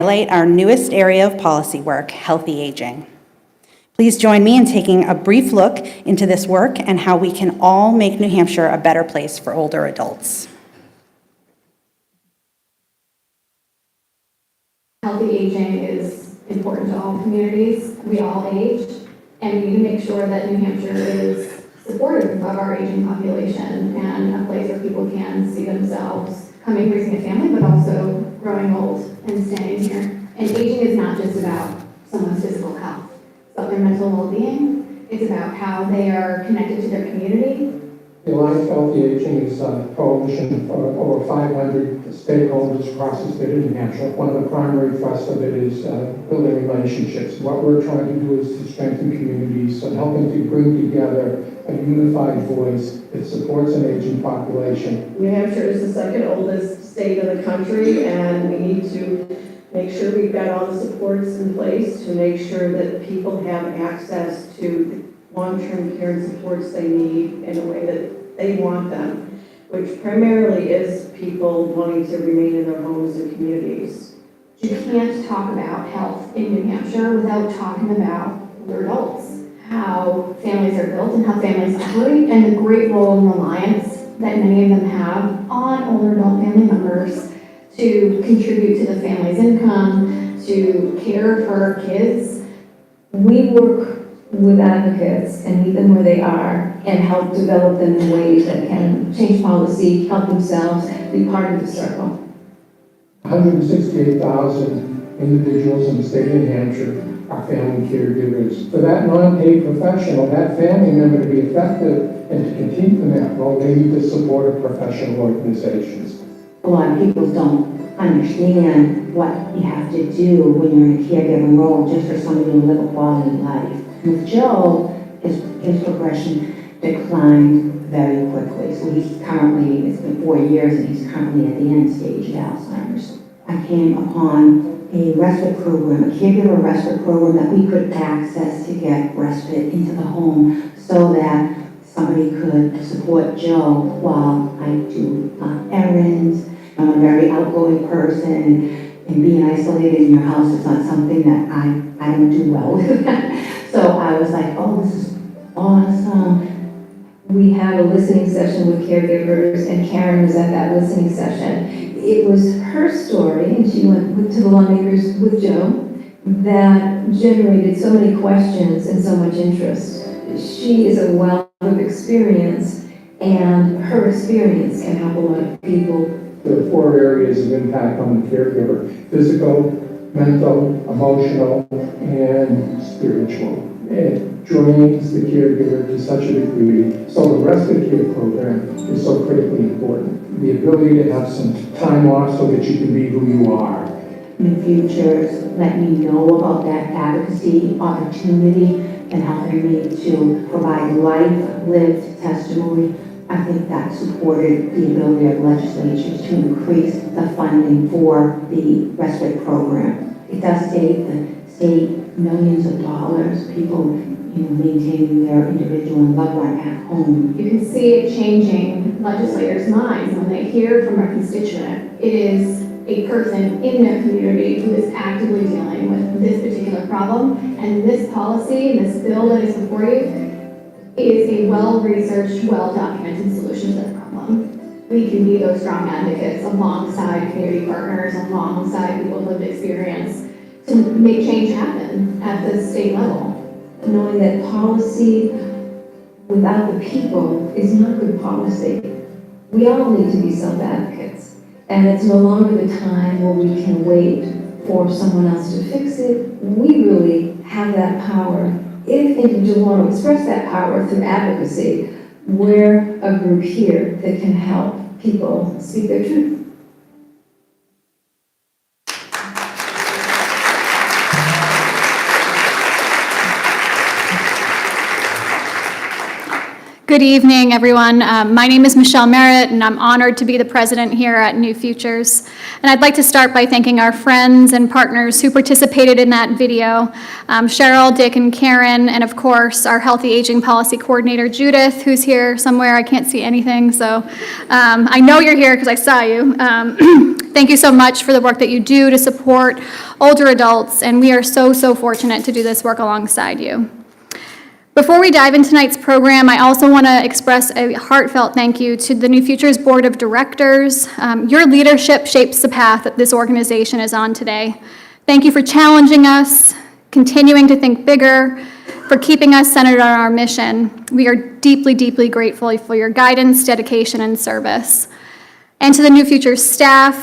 highlight our newest area of policy work, healthy aging. Please join me in taking a brief look into this work and how we can all make New Hampshire a better place for older adults. Healthy aging is important to all communities. We all age, and we need to make sure that New Hampshire is supportive of our aging population and a place where people can see themselves coming, raising a family, but also growing old and staying here. And aging is not just about someone's physical health. It's about their mental well-being. It's about how they are connected to their community. The Alliance for Healthy Aging is a coalition of over 500 stakeholders across the state of New Hampshire. One of the primary thrusts of it is building relationships. What we're trying to do is to strengthen communities and helping to bring together a unified voice that supports an aging population. New Hampshire is the second oldest state in the country, and we need to make sure we've got all the supports in place to make sure that people have access to long-term care and supports they need in a way that they want them, which primarily is people wanting to remain in their homes and communities. You can't talk about health in New Hampshire without talking about older adults, how families are built and how families operate, and the great role and reliance that many of them have on older adult family members to contribute to the family's income, to care for kids. We work with advocates and meet them where they are and help develop them in ways that can change policy, help themselves, be part of the circle. 168,000 individuals in the state of New Hampshire are family caregivers. For that non-paid professional, that family member to be effective and to continue in that role, they need the support of professional organizations. A lot of people don't understand what you have to do when you're in a caregiving role just for somebody to live a quality life. With Joe, his progression declined very quickly. So it's been 4 years, and he's currently at the end stage of Alzheimer's. I came upon a respite program, a caregiver respite program that we could access to get respite into the home so that somebody could support Joe while I do errands. I'm a very outgoing person, and being isolated in your house is not something that I don't do well with. So I was like, oh, this is awesome. We had a listening session with caregivers, and Karen was at that listening session. It was her story, and she went to the lawmakers with Joe, that generated so many questions and so much interest. She is a wealth of experience, and her experience can help a lot of people. There are 4 areas of impact on the caregiver: physical, mental, emotional, and spiritual. It drains the caregiver to such a degree. So the respite care program is so critically important. The ability to have some time off so that you can be who you are. In the future, let me know about that advocacy opportunity and helping me to provide lived testimony. I think that supported the ability of legislatures to increase the funding for the respite program. It does save the state millions of dollars, people maintaining their individual and loved one at home. You can see it changing legislators' minds when they hear from a constituent. It is a person in their community who is actively dealing with this particular problem, and this policy, this bill that is before you, is a well-researched, well-documented solution to the problem. We can be those strong advocates alongside community partners, alongside people with lived experience to make change happen at the state level. Knowing that policy without the people is not good policy. We all need to be self-advocates, and it's no longer the time where we can wait for someone else to fix it. We really have that power. If individuals want to express that power through advocacy, we're a group here that can help people speak their truth. Good evening, everyone. My name is Michelle Merritt, and I'm honored to be the president here at New Futures. And I'd like to start by thanking our friends and partners who participated in that video, Cheryl, Dick, and Karen, and of course, our Healthy Aging Policy Coordinator, Judith, who's here somewhere. I can't see anything, so I know you're here because I saw you. Thank you so much for the work that you do to support older adults, and we are so, so fortunate to do this work alongside you. Before we dive into tonight's program, I also want to express a heartfelt thank you to the New Futures Board of Directors. Your leadership shapes the path that this organization is on today. Thank you for challenging us, continuing to think bigger, for keeping us centered on our mission. We are deeply, deeply grateful for your guidance, dedication, and service. And to the New Futures staff,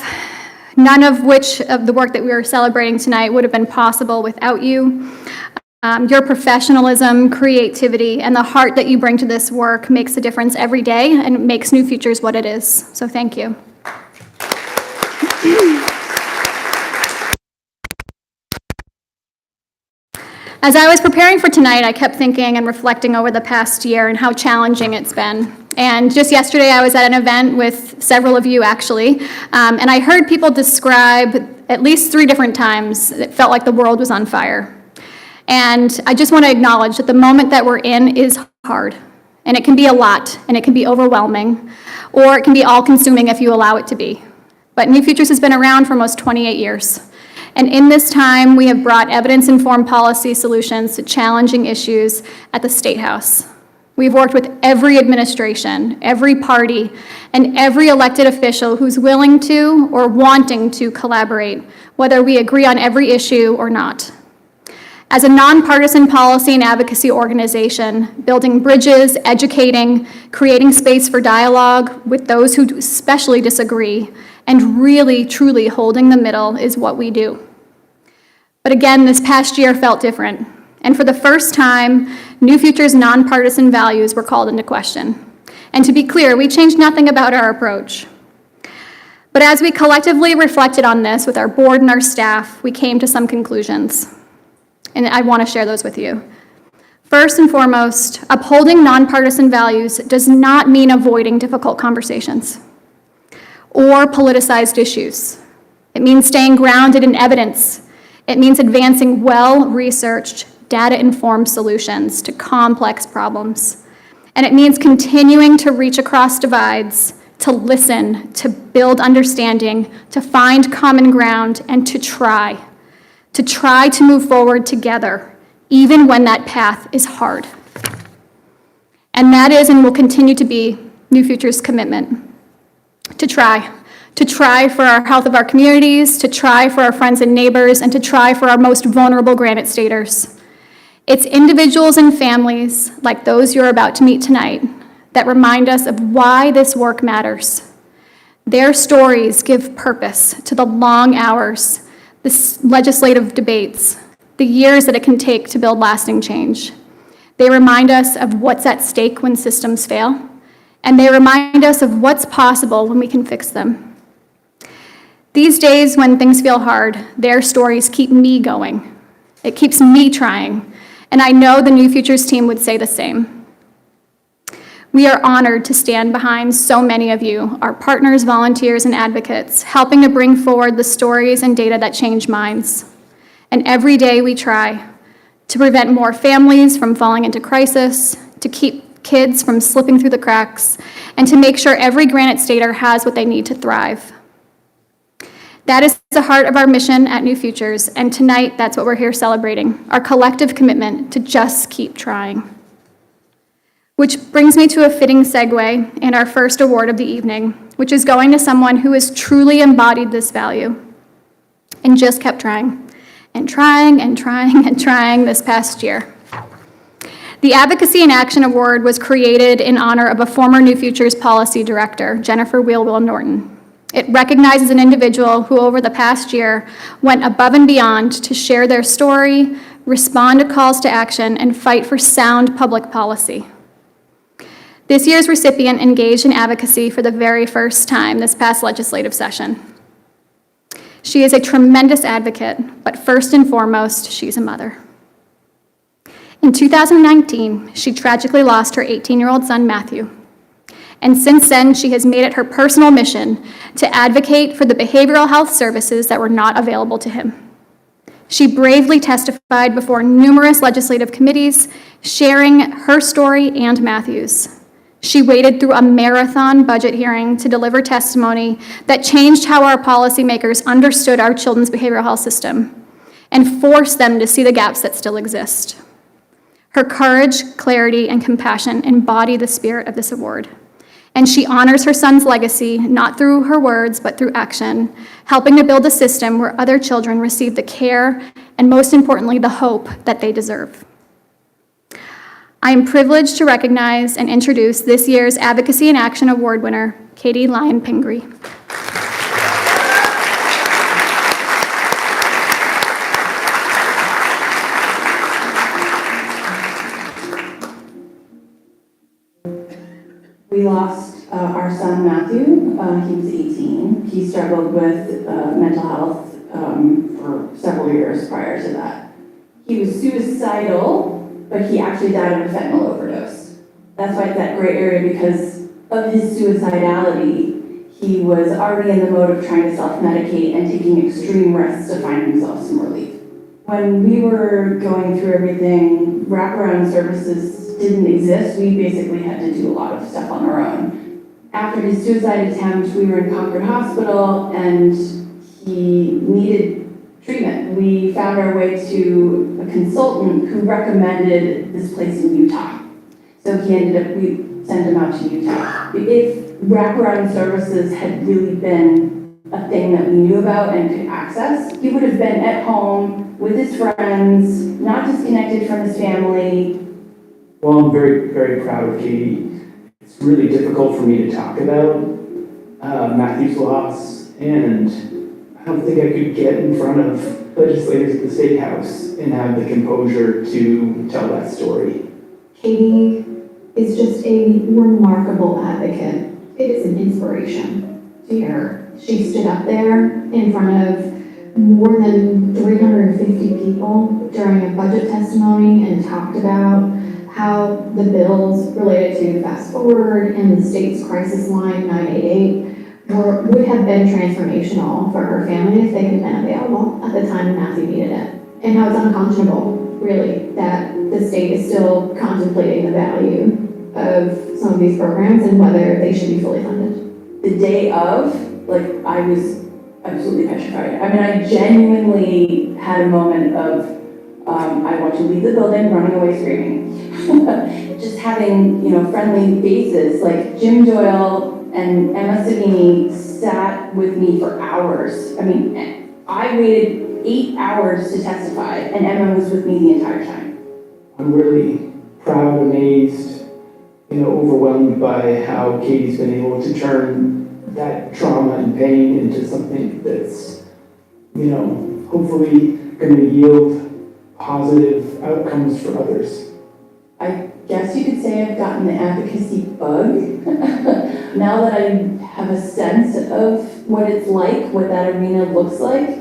none of which of the work that we are celebrating tonight would have been possible without you. Your professionalism, creativity, and the heart that you bring to this work makes a difference every day and makes New Futures what it is. So thank you. As I was preparing for tonight, I kept thinking and reflecting over the past year and how challenging it's been. And just yesterday, I was at an event with several of you, actually, and I heard people describe at least 3 different times it felt like the world was on fire. And I just want to acknowledge that the moment that we're in is hard, and it can be a lot, and it can be overwhelming, or it can be all-consuming if you allow it to be. But New Futures has been around for almost 28 years, and in this time, we have brought evidence-informed policy solutions to challenging issues at the State House. We've worked with every administration, every party, and every elected official who's willing to or wanting to collaborate, whether we agree on every issue or not. As a nonpartisan policy and advocacy organization, building bridges, educating, creating space for dialogue with those who especially disagree, and really, truly holding the middle is what we do. But again, this past year felt different. And for the first time, New Futures' nonpartisan values were called into question. And to be clear, we changed nothing about our approach. But as we collectively reflected on this with our board and our staff, we came to some conclusions. And I want to share those with you. First and foremost, upholding nonpartisan values does not mean avoiding difficult conversations or politicized issues. It means staying grounded in evidence. It means advancing well-researched, data-informed solutions to complex problems. And it means continuing to reach across divides, to listen, to build understanding, to find common ground, and to try to move forward together, even when that path is hard. And that is and will continue to be New Futures' commitment. To try for our health of our communities, to try for our friends and neighbors, and to try for our most vulnerable Granite Staters. It's individuals and families like those you're about to meet tonight that remind us of why this work matters. Their stories give purpose to the long hours, the legislative debates, the years that it can take to build lasting change. They remind us of what's at stake when systems fail, and they remind us of what's possible when we can fix them. These days when things feel hard, their stories keep me going. It keeps me trying, and I know the New Futures team would say the same. We are honored to stand behind so many of you, our partners, volunteers, and advocates, helping to bring forward the stories and data that change minds. And every day we try to prevent more families from falling into crisis, to keep kids from slipping through the cracks, and to make sure every Granite Stater has what they need to thrive. That is the heart of our mission at New Futures, and tonight that's what we're here celebrating, our collective commitment to just keep trying. Which brings me to a fitting segue in our first award of the evening, which is going to someone who has truly embodied this value and just kept trying and trying and trying and trying this past year. The Advocacy in Action Award was created in honor of a former New Futures policy director, Jennifer Wheelwell Norton. It recognizes an individual who over the past year went above and beyond to share their story, respond to calls to action, and fight for sound public policy. This year's recipient engaged in advocacy for the very first time this past legislative session. She is a tremendous advocate, but first and foremost, she's a mother. In 2019, she tragically lost her 18-year-old son, Matthew. And since then, she has made it her personal mission to advocate for the behavioral health services that were not available to him. She bravely testified before numerous legislative committees, sharing her story and Matthew's. She waded through a marathon budget hearing to deliver testimony that changed how our policymakers understood our children's behavioral health system and forced them to see the gaps that still exist. Her courage, clarity, and compassion embody the spirit of this award. And she honors her son's legacy, not through her words, but through action, helping to build a system where other children receive the care and, most importantly, the hope that they deserve. I am privileged to recognize and introduce this year's Advocacy in Action Award winner, Katie Lyon-Pingree. We lost our son Matthew. He was 18. He struggled with mental health for several years prior to that. He was suicidal, but he actually died of a fentanyl overdose. That's why it's that gray area, because of his suicidality, he was already in the mode of trying to self-medicate and taking extreme risks to find himself some relief. When we were going through everything, wraparound services didn't exist. We basically had to do a lot of stuff on our own. After his suicide attempt, we were in Concord Hospital and he needed treatment. We found our way to a consultant who recommended this place in Utah. So we sent him out to Utah. If wraparound services had really been a thing that we knew about and could access, he would have been at home with his friends, not disconnected from his family. Well, I'm very, very proud of Katie. It's really difficult for me to talk about Matthew's loss, and I don't think I could get in front of legislators at the State House and have the composure to tell that story. Katie is just a remarkable advocate. It is an inspiration to hear her. She stood up there in front of more than 350 people during a budget testimony and talked about how the bills related to Fast Forward and the state's crisis line 988 would have been transformational for her family if they had been available at the time Matthew needed it. And how it's unconscionable, really, that the state is still contemplating the value of some of these programs and whether they should be fully funded. The day of, I was absolutely petrified. I mean, I genuinely had a moment of, I want to leave the building, running away screaming. Just having, friendly faces, like Jim Doyle and Emma Savini sat with me for hours. I mean, I waited 8 hours to testify, and Emma was with me the entire time. I'm really proud, amazed, overwhelmed by how Katie's been able to turn that trauma and pain into something that's, hopefully going to yield positive outcomes for others. I guess you could say I've gotten the advocacy bug. Now that I have a sense of what it's like, what that arena looks like,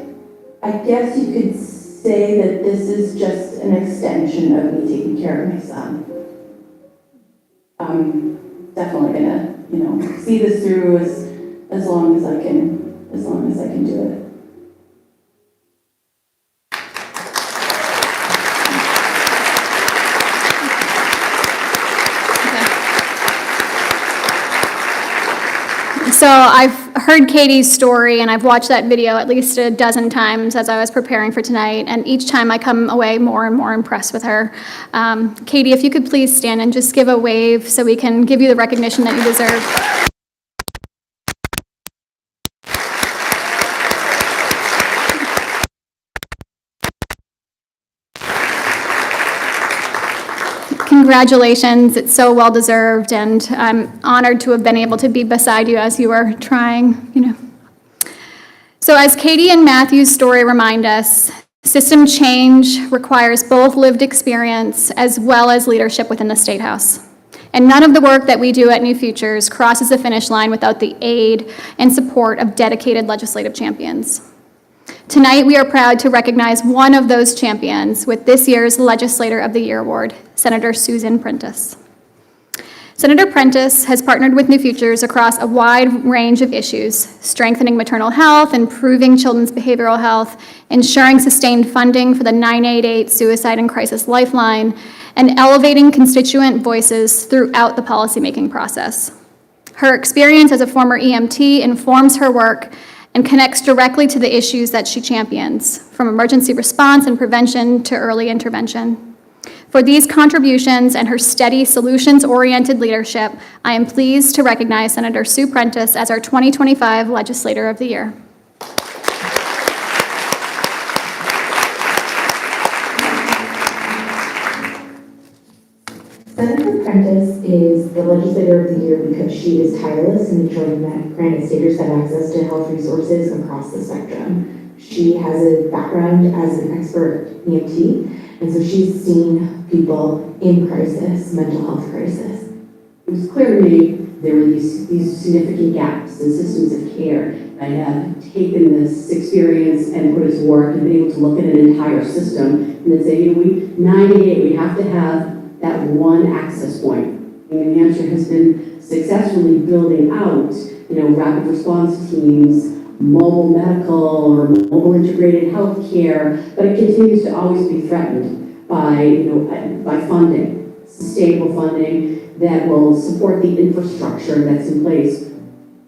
I guess you could say that this is just an extension of me taking care of my son. I'm definitely gonna, see this through as long as I can do it. So I've heard Katie's story and I've watched that video at least a dozen times as I was preparing for tonight, and each time I come away more and more impressed with her. Katie, if you could please stand and just give a wave so we can give you the recognition that you deserve. Congratulations, it's so well-deserved, and I'm honored to have been able to be beside you as you were trying, So as Katie and Matthew's story remind us, system change requires both lived experience as well as leadership within the State House. And none of the work that we do at New Futures crosses the finish line without the aid and support of dedicated legislative champions. Tonight, we are proud to recognize one of those champions with this year's Legislator of the Year award, Senator Susan Prentice. Senator Prentice has partnered with New Futures across a wide range of issues, strengthening maternal health, improving children's behavioral health, ensuring sustained funding for the 988 Suicide and Crisis Lifeline, and elevating constituent voices throughout the policymaking process. Her experience as a former EMT informs her work and connects directly to the issues that she champions, from emergency response and prevention to early intervention. For these contributions and her steady, solutions-oriented leadership, I am pleased to recognize Senator Sue Prentice as our 2025 Legislator of the Year. Senator Prentice is the Legislator of the Year because she is tireless in ensuring that Granite Staters have access to health resources across the spectrum. She has a background as an expert EMT, and so she's seen people in crisis, mental health crisis. It was clear to me there were these significant gaps in systems of care. I have taken this experience and put it to work and been able to look at an entire system and then say, 988, we have to have that one access point. And New Hampshire has been successfully building out, rapid response teams, mobile medical or mobile integrated health care, but it continues to always be threatened by funding, sustainable funding that will support the infrastructure that's in place.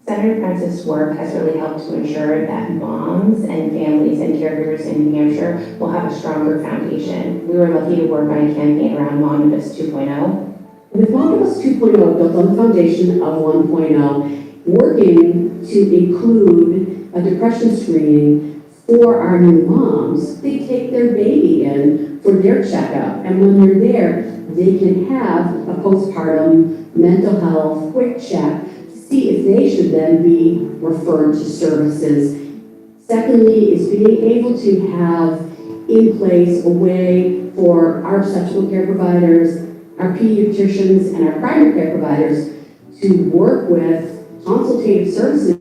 Senator Prentice's work has really helped to ensure that moms and families and caregivers in New Hampshire will have a stronger foundation. We were lucky to work on a campaign around Momnibus 2.0. With Momnibus 2.0 built on the foundation of 1.0, working to include a depression screening for our new moms. They take their baby in for their checkup, and when they're there, they can have a postpartum mental health quick check to see if they should then be referred to services. Secondly, is being able to have in place a way for our obstetrical care providers, our pediatricians, and our primary care providers to work with consultative services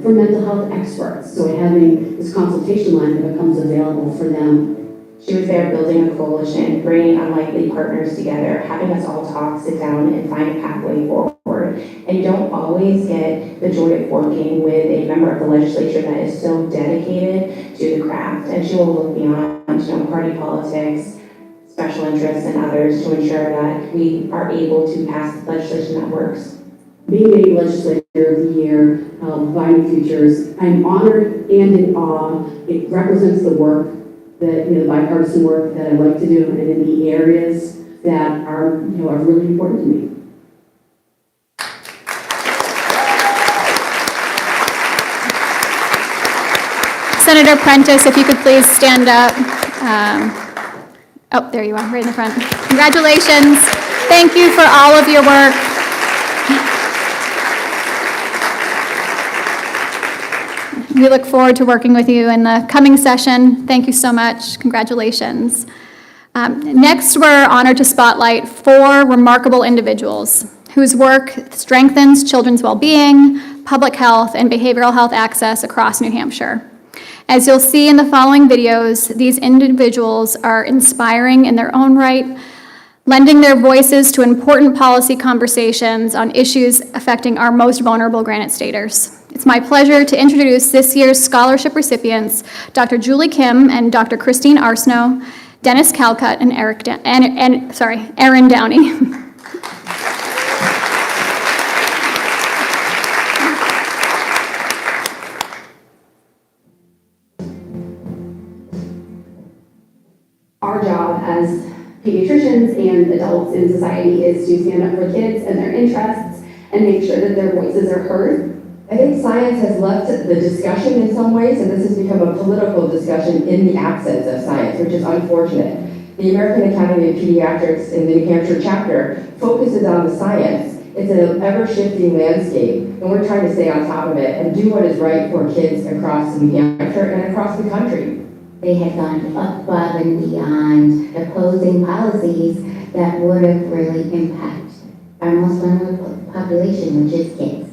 for mental health experts. So having this consultation line that becomes available for them. She was there building a coalition, bringing unlikely partners together, having us all talk, sit down, and find a pathway forward. And you don't always get the joy of working with a member of the legislature that is so dedicated to the craft. And she will look beyond party politics, special interests, and others to ensure that we are able to pass legislation that works. Being named Legislator of the Year by New Futures, I'm honored and in awe. It represents the work that, the bipartisan work that I like to do and in the areas that are really important to me. Senator Prentice, if you could please stand up. Oh, there you are, right in the front. Congratulations. Thank you for all of your work. We look forward to working with you in the coming session. Thank you so much. Congratulations. Next, we're honored to spotlight 4 remarkable individuals whose work strengthens children's well-being, public health, and behavioral health access across New Hampshire. As you'll see in the following videos, these individuals are inspiring in their own right, lending their voices to important policy conversations on issues affecting our most vulnerable Granite Staters. It's my pleasure to introduce this year's scholarship recipients, Dr. Julie Kim and Dr. Christine Arsenault, Dennis Calcutt, and Erin Downey. Our job as pediatricians and adults in society is to stand up for kids and their interests and make sure that their voices are heard. I think science has left the discussion in some ways, and this has become a political discussion in the absence of science, which is unfortunate. The American Academy of Pediatrics in the New Hampshire chapter focuses on the science. It's an ever-shifting landscape, and we're trying to stay on top of it and do what is right for kids across New Hampshire and across the country. They had gone above and beyond opposing policies that would have really impacted our most vulnerable population, which is kids.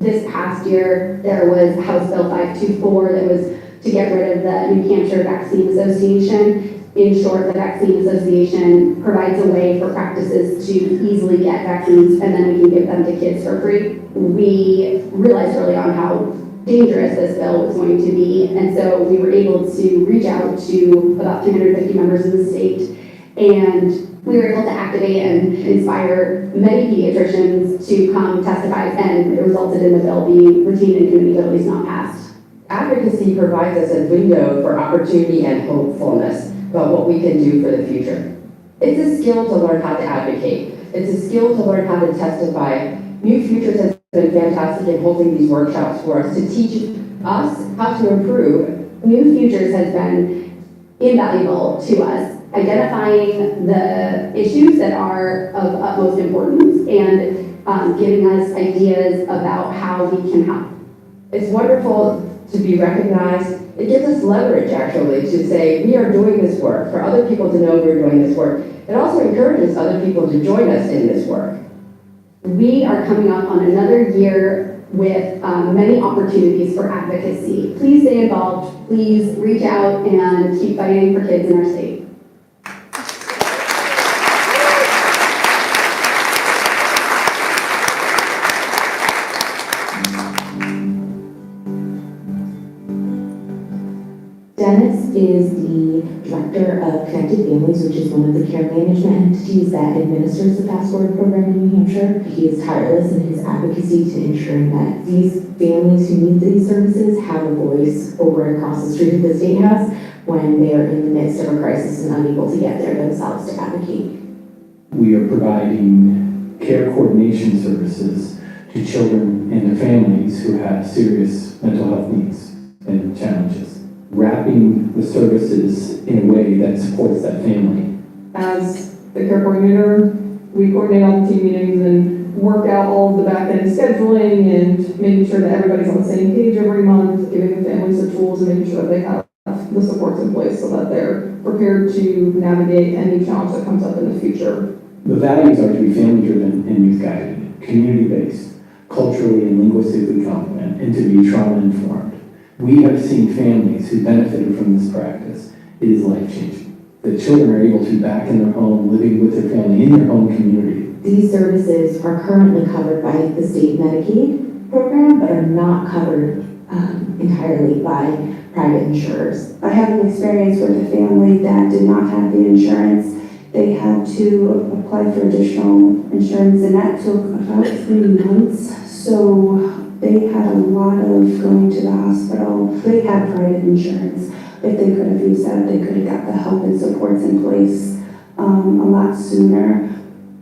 This past year, there was House Bill 524 that was to get rid of the New Hampshire Vaccine Association. In short, the Vaccine Association provides a way for practices to easily get vaccines, and then we can give them to kids for free. We realized early on how dangerous this bill was going to be, and so we were able to reach out to about 350 members in the state, and we were able to activate and inspire many pediatricians to come testify, and it resulted in the bill being routine in committee, but at least not passed. Advocacy provides us a window for opportunity and hopefulness about what we can do for the future. It's a skill to learn how to advocate. It's a skill to learn how to testify. New Futures has been fantastic in holding these workshops for us to teach us how to improve. New Futures has been invaluable to us, identifying the issues that are of utmost importance and giving us ideas about how we can help. It's wonderful to be recognized. It gives us leverage, actually, to say we are doing this work, for other people to know we're doing this work. It also encourages other people to join us in this work. We are coming up on another year with many opportunities for advocacy. Please stay involved. Please reach out and keep fighting for kids in our state. Dennis is the Director of Connected Families, which is one of the care management entities that administers the Fast Forward program in New Hampshire. He is tireless in his advocacy to ensuring that these families who need these services have a voice over across the street of the State House when they are in the midst of a crisis and unable to get there themselves to advocate. We are providing care coordination services to children and their families who have serious mental health needs and challenges, wrapping the services in a way that supports that family. As the care coordinator, we coordinate all the team meetings and work out all of the back-end scheduling and making sure that everybody's on the same page every month, giving the families the tools and making sure that they have the supports in place so that they're prepared to navigate any challenge that comes up in the future. The values are to be family-driven and youth-guided, community-based, culturally and linguistically competent, and to be trauma-informed. We have seen families who benefited from this practice. It is life-changing. The children are able to be back in their home, living with their family in their home community. These services are currently covered by the state Medicaid program, but are not covered entirely by private insurers. I had an experience with a family that did not have the insurance. They had to apply for additional insurance, and that took about 3 months. So they had a lot of going to the hospital. They had private insurance. If they could have used that, they could have got the help and supports in place a lot sooner.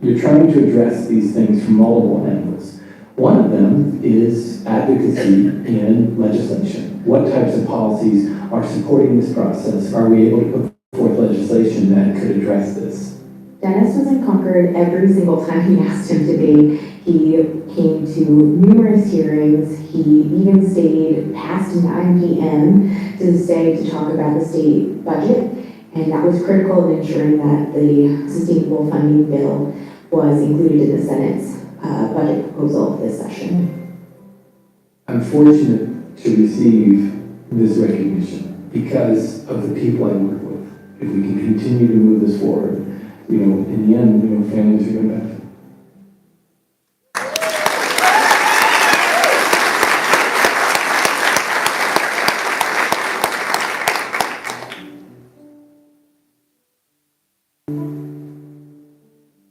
You're trying to address these things from multiple angles. One of them is advocacy and legislation. What types of policies are supporting this process? Are we able to put forth legislation that could address this? Dennis was in Concord every single time we asked him to be. He came to numerous hearings. He even stayed past 9 p.m. to stay to talk about the state budget. And that was critical in ensuring that the sustainable funding bill was included in the Senate's budget proposal this session. I'm fortunate to receive this recognition because of the people I work with. If we can continue to move this forward, in the end, families are going to benefit.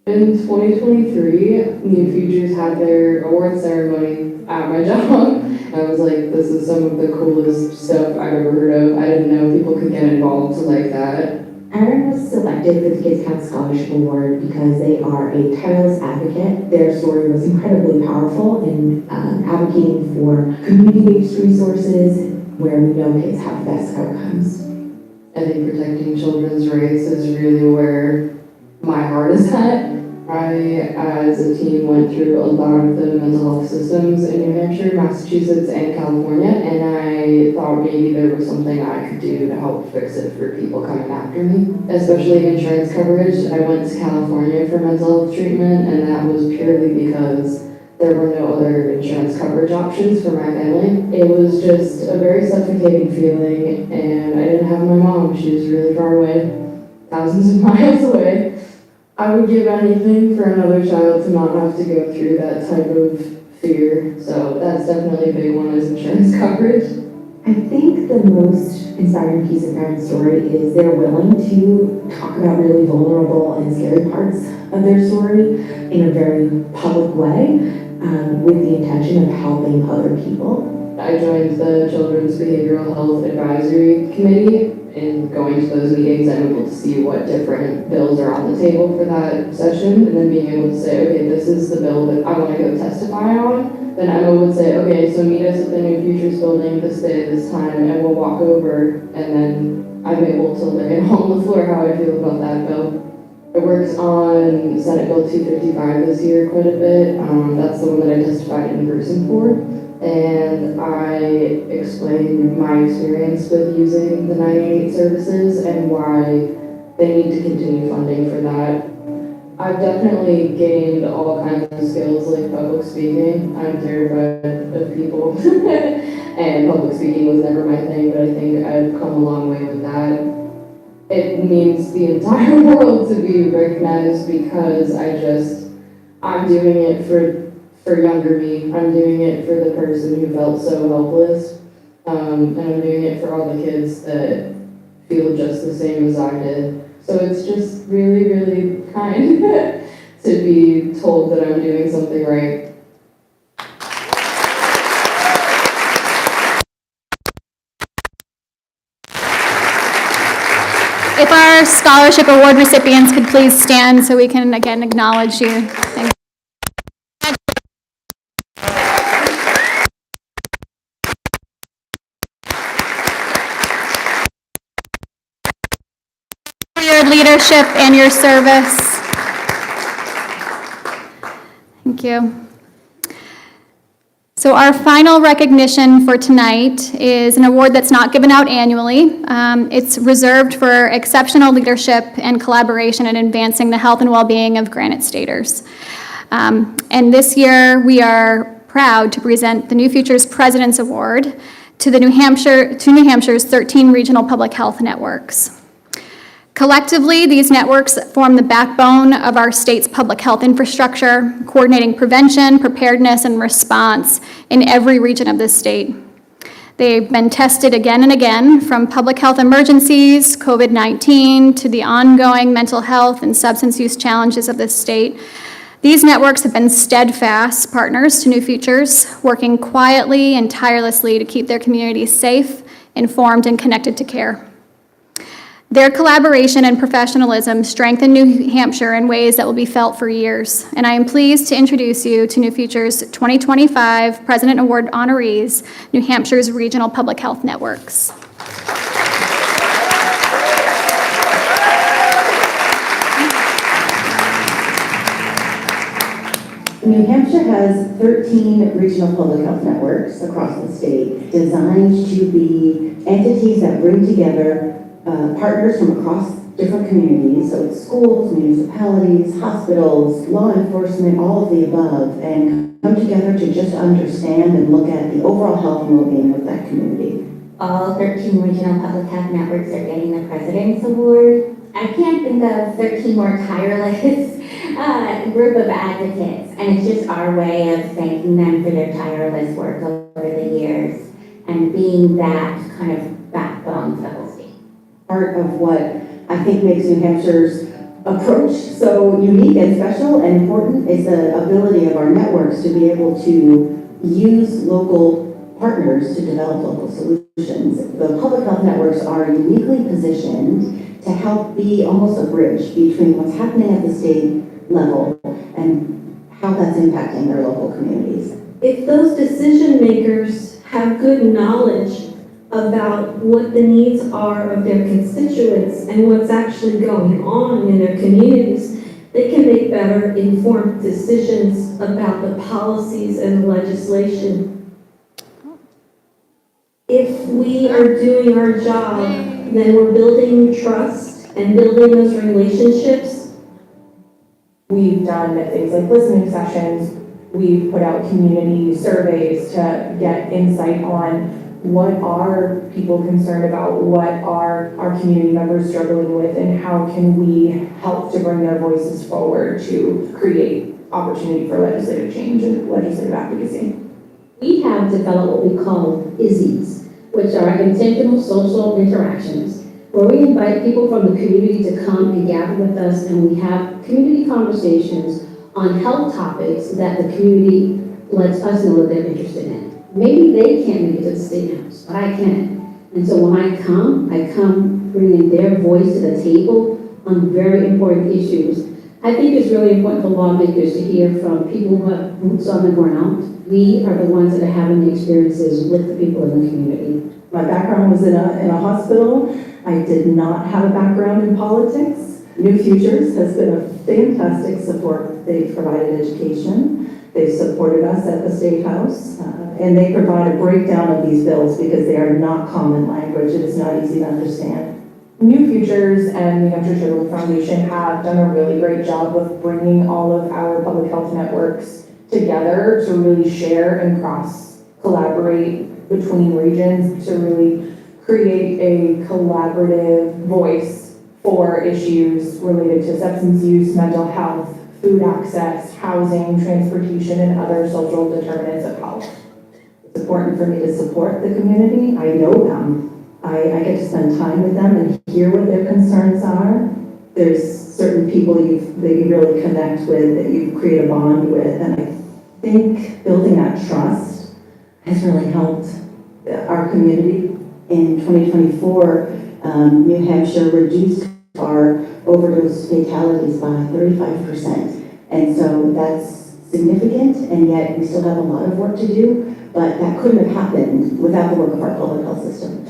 In 2023, New Futures had their award ceremony at my job. I was like, this is some of the coolest stuff I've ever heard of. I didn't know people could get involved like that. Aaron was selected for the Kids Count Scholarship Award because they are a tireless advocate. Their story was incredibly powerful in advocating for community-based resources where we know kids have the best outcomes. I think protecting children's rights is really where my heart is at. I, as a team, went through a lot of the mental health systems in New Hampshire, Massachusetts, and California, and I thought maybe there was something I could do to help fix it for people coming after me, especially insurance coverage. I went to California for mental health treatment, and that was purely because there were no other insurance coverage options for my family. It was just a very suffocating feeling, and I didn't have my mom. She was really far away, thousands of miles away. I would give anything for another child to not have to go through that type of fear. So that's definitely a big one, is insurance coverage. I think the most inspiring piece of parents' story is they're willing to talk about really vulnerable and scary parts of their story in a very public way, with the intention of helping other people. I joined the Children's Behavioral Health Advisory Committee. In going to those meetings, I'm able to see what different bills are on the table for that session, and then being able to say, okay, this is the bill that I want to go testify on. Then Emma would say, okay, so meet us at the New Futures building this day, this time, and we'll walk over, and then I'm able to lay it on the floor how I feel about that bill. I worked on Senate Bill 255 this year quite a bit. That's the one that I testified in person for. And I explained my experience with using the 988 services and why they need to continue funding for that. I've definitely gained all kinds of skills like public speaking. I'm terrified of people and public speaking was never my thing, but I think I've come a long way with that. It means the entire world to be recognized because I'm doing it for younger me. I'm doing it for the person who felt so helpless. And I'm doing it for all the kids that feel just the same as I did. So it's just really, really kind to be told that I'm doing something right. If our scholarship award recipients could please stand so we can again acknowledge you. Thank you. For your leadership and your service. Thank you. So our final recognition for tonight is an award that's not given out annually. It's reserved for exceptional leadership and collaboration in advancing the health and well-being of Granite Staters. And this year, we are proud to present the New Futures President's Award to New Hampshire's 13 regional public health networks. Collectively, these networks form the backbone of our state's public health infrastructure, coordinating prevention, preparedness, and response in every region of this state. They've been tested again and again, from public health emergencies, COVID-19, to the ongoing mental health and substance use challenges of this state. These networks have been steadfast partners to New Futures, working quietly and tirelessly to keep their communities safe, informed, and connected to care. Their collaboration and professionalism strengthen New Hampshire in ways that will be felt for years, and I am pleased to introduce you to New Future's 2025 President Award honorees, New Hampshire's Regional Public Health Networks. New Hampshire has 13 regional public health networks across the state, designed to be entities that bring together partners from across different communities, so it's schools, municipalities, hospitals, law enforcement, all of the above, and come together to just understand and look at the overall health and well-being of that community. All 13 regional public health networks are getting the President's Award. I can't think of 13 more tireless group of advocates, and it's just our way of thanking them for their tireless work over the years and being that kind of backbone for the whole state. Part of what I think makes New Hampshire's approach so unique and special and important is the ability of our networks to be able to use local partners to develop local solutions. The public health networks are uniquely positioned to help be almost a bridge between what's happening at the state level and how that's impacting their local communities. If those decision makers have good knowledge about what the needs are of their constituents and what's actually going on in their communities, they can make better informed decisions about the policies and the legislation. If we are doing our job, then we're building trust and building those relationships. We've done things like listening sessions We've put out community surveys to get insight on what are people concerned about, what are our community members struggling with, and how can we help to bring their voices forward to create opportunity for legislative change and legislative advocacy. We have developed what we call ISIs, which are intentional social interactions, where we invite people from the community to come and gather with us, and we have community conversations on health topics that the community lets us know that they're interested in. Maybe they can't make it to the State House, but I can. And so when I come bringing their voice to the table on very important issues. I think it's really important for lawmakers to hear from people who have boots on the ground. We are the ones that are having the experiences with the people in the community. My background was in a hospital. I did not have a background in politics. New Futures has been a fantastic support. They've provided education. They've supported us at the State House. And they provide a breakdown of these bills because they are not common language. It is not easy to understand. New Futures and New Hampshire Children's Foundation have done a really great job with bringing all of our public health networks together to really share and cross-collaborate between regions to really create a collaborative voice for issues related to substance use, mental health, food access, housing, transportation, and other social determinants of health. It's important for me to support the community. I know them. I get to spend time with them and hear what their concerns are. There's certain people that you really connect with, that you create a bond with, and I think building that trust has really helped our community. In 2024, New Hampshire reduced our overdose fatalities by 35%. And so that's significant, and yet we still have a lot of work to do, but that couldn't have happened without the work of our public health system.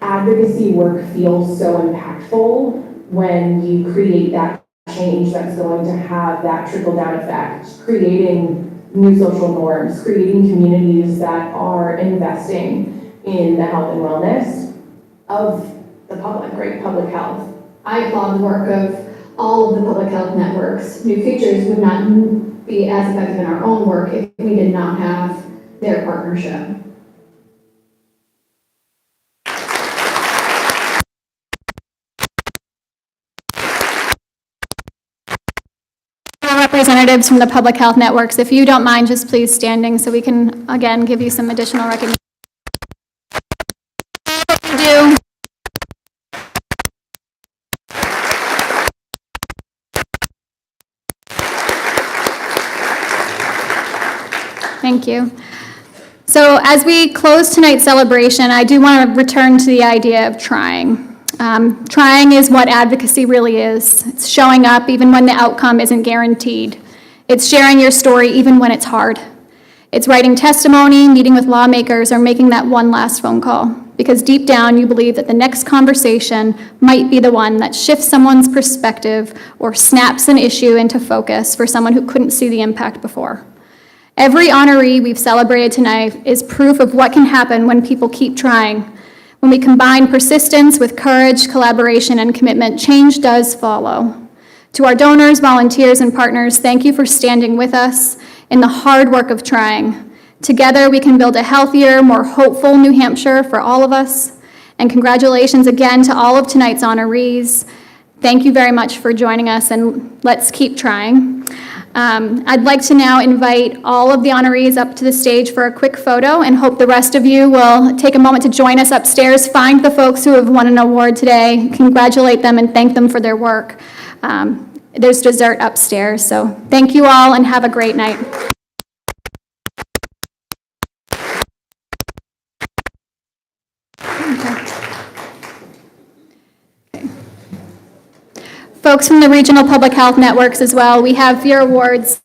Advocacy work feels so impactful when you create that change that's going to have that trickle-down effect, creating new social norms, creating communities that are investing in the health and wellness of the public, right? Public health. I applaud the work of all of the public health networks. New Futures would not be as effective in our own work if we did not have their partnership. Representatives from the public health networks, if you don't mind, just please standing so we can again give you some additional recognition. Thank you. Thank you. So as we close tonight's celebration, I do want to return to the idea of trying. Trying is what advocacy really is. It's showing up even when the outcome isn't guaranteed. It's sharing your story even when it's hard. It's writing testimony, meeting with lawmakers, or making that one last phone call. Because deep down you believe that the next conversation might be the one that shifts someone's perspective or snaps an issue into focus for someone who couldn't see the impact before. Every honoree we've celebrated tonight is proof of what can happen when people keep trying. When we combine persistence with courage, collaboration, and commitment, change does follow. To our donors, volunteers, and partners, thank you for standing with us in the hard work of trying. Together, we can build a healthier, more hopeful New Hampshire for all of us. And congratulations again to all of tonight's honorees. Thank you very much for joining us, and let's keep trying. I'd like to now invite all of the honorees up to the stage for a quick photo and hope the rest of you will take a moment to join us upstairs. Find the folks who have won an award today, congratulate them, and thank them for their work. There's dessert upstairs, so thank you all and have a great night. Folks from the regional public health networks as well, we have your awards.